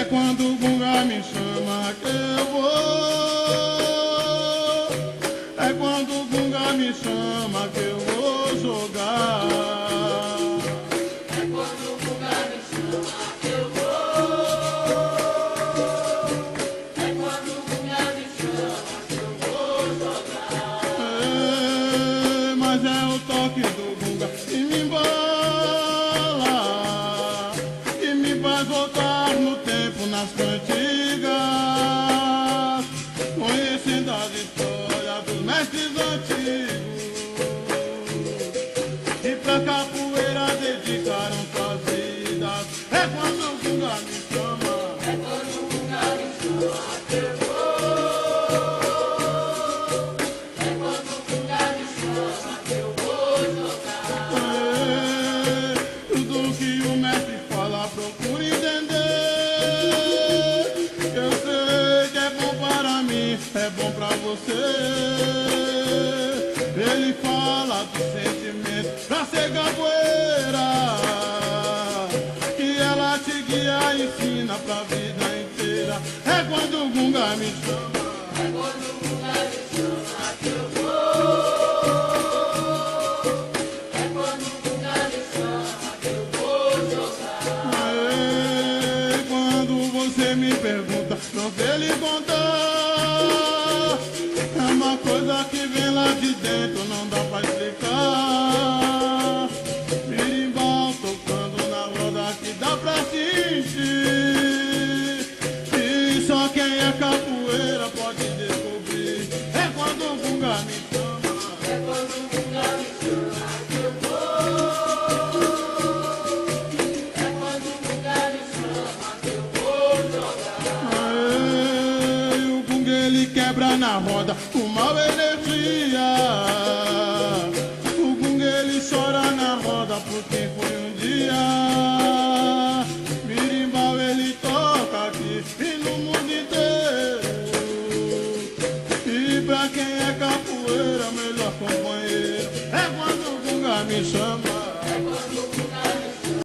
É quando o gunga me chama que eu vou. É quando o gunga me chama que eu vou jogar. É quando o gunga me chama que eu vou. É quando o gunga me chama que eu vou jogar. Mas é o toque do gunga que me embala, que me faz voltar no tempo, nas cantigas, conhecendo as histórias dos mestres antigos, que pra capoeira dedicaram suas vidas. É quando o gunga me chama, É quando o gunga me chama que eu vou. É quando o gunga me chama que eu vou jogar. tudo que o mestre fala procure entender. Eu sei que é bom para mim, é bom pra você. Ele fala do sentimento pra ser capoeira, que ela te guia e ensina pra vida inteira. É quando o gunga me chama, É quando o gunga me chama que eu vou. É quando o gunga me chama que eu vou jogar. aê, quando você me pergunta, não sei lhe contar. É uma coisa que vem lá de dentro, não dá pra explicar. Birimbau tocando na roda que dá pra sentir. E só quem é capoeira pode descobrir. É quando o gunga me chama. É quando o gunga me chama que eu vou. É quando o gunga me chama que eu vou jogar. Aê, o gunga ele quebra na roda com mal energia. O gunga ele chora na roda por quem foi um dia. Birimbau ele toca aqui.